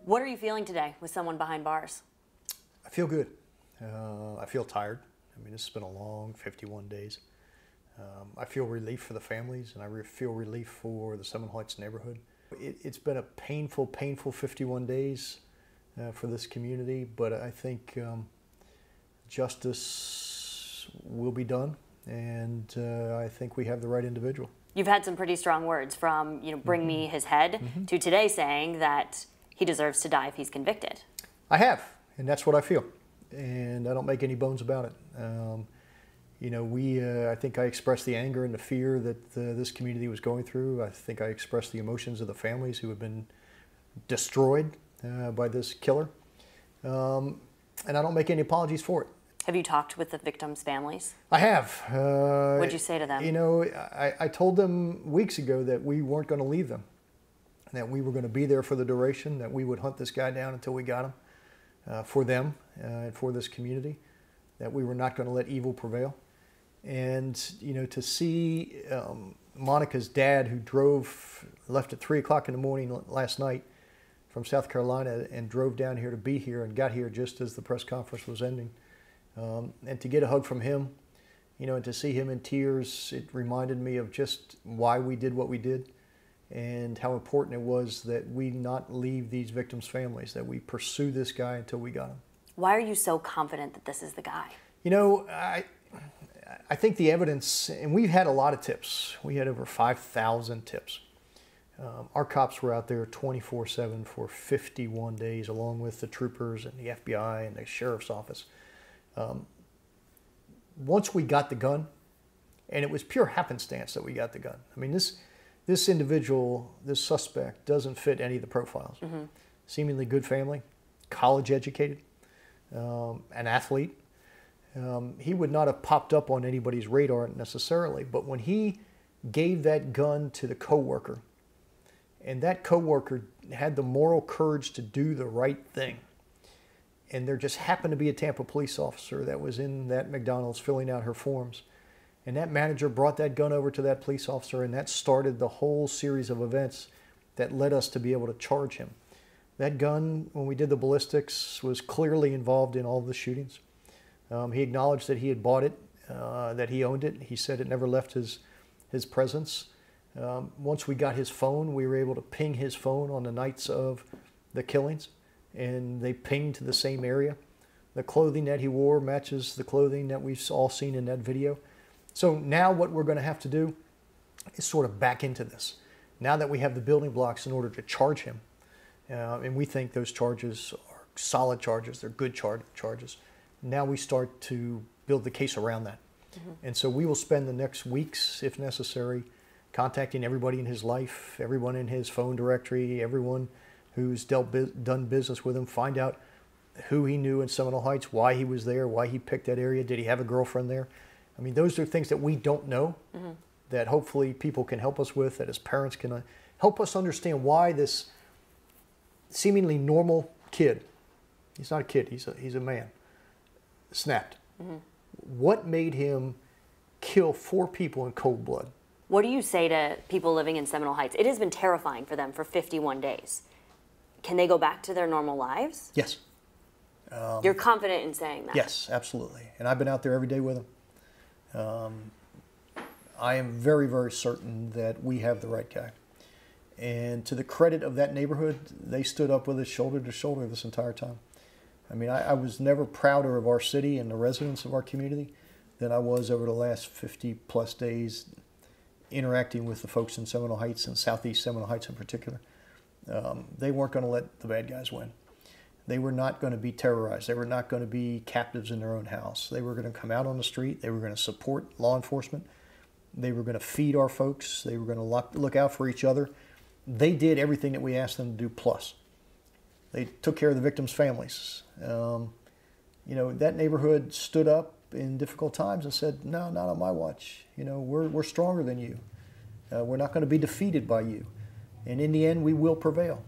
What are you feeling today with someone behind bars? I feel good. I feel tired. I mean, this has been a long 51 days. I feel relief for the families, and I feel relief for the Seminole Heights neighborhood. It's been a painful 51 days for this community, but I think justice will be done, and I think we have the right individual. You've had some pretty strong words from, bring me his head, to today saying that he deserves to die if he's convicted. I have, and that's what I feel, and I don't make any bones about it. I think I expressed the anger and the fear that this community was going through. I think I expressed the emotions of the families who have been destroyed by this killer, and I don't make any apologies for it. Have you talked with the victims' families? I have. What'd you say to them? I told them weeks ago that we weren't going to leave them, that we were going to be there for the duration, that we would hunt this guy down until we got him, for them and for this community, that we were not going to let evil prevail. And, to see Monica's dad, who left at 3 o'clock in the morning last night from South Carolina and drove down here to be here and got here just as the press conference was ending, and to get a hug from him, and to see him in tears, it reminded me of just why we did what we did and how important it was that we not leave these victims' families, that we pursue this guy until we got him. Why are you so confident that this is the guy? I think the evidence, and we've had a lot of tips. We had over 5,000 tips. Our cops were out there 24/7 for 51 days, along with the troopers and the FBI and the sheriff's office. Once we got the gun, and it was pure happenstance that we got the gun. I mean, this individual, this suspect, doesn't fit any of the profiles. Seemingly good family, college educated, an athlete. He would not have popped up on anybody's radar necessarily, but when he gave that gun to the coworker, and that coworker had the moral courage to do the right thing, and there just happened to be a Tampa police officer that was in that McDonald's filling out her forms, and that manager brought that gun over to that police officer, and that started the whole series of events that led us to be able to charge him. That gun, when we did the ballistics, was clearly involved in all of the shootings. He acknowledged that he had bought it, that he owned it. He said it never left his presence. Once we got his phone, we were able to ping his phone on the nights of the killings, and they pinged to the same area. The clothing that he wore matches the clothing that we've all seen in that video. So now what we're going to have to do is sort of back into this. Now that we have the building blocks in order to charge him, and we think those charges are solid charges, they're good charges. Now we start to build the case around that. And so we will spend the next weeks, if necessary, contacting everybody in his life, everyone in his phone directory, everyone who's done business with him, find out who he knew in Seminole Heights, why he was there, why he picked that area, did he have a girlfriend there? I mean, those are things that we don't know, that hopefully people can help us with, that his parents can help us understand why this seemingly normal kid, he's not a kid, he's a man, snapped. What made him kill 4 people in cold blood? What do you say to people living in Seminole Heights? It has been terrifying for them for 51 days. Can they go back to their normal lives? Yes. You're confident in saying that? Yes, absolutely. And I've been out there every day with them. I am very, very certain that we have the right guy. And to the credit of that neighborhood, they stood up with us shoulder to shoulder this entire time. I mean, I was never prouder of our city and the residents of our community than I was over the last 50-plus days interacting with the folks in Seminole Heights and Southeast Seminole Heights in particular. They weren't going to let the bad guys win. They were not going to be terrorized. They were not going to be captives in their own house. They were going to come out on the street. They were going to support law enforcement. They were going to feed our folks. They were going to look out for each other. They did everything that we asked them to do plus. They took care of the victims' families. That neighborhood stood up in difficult times and said, no, not on my watch. We're stronger than you. We're not going to be defeated by you. And in the end, we will prevail.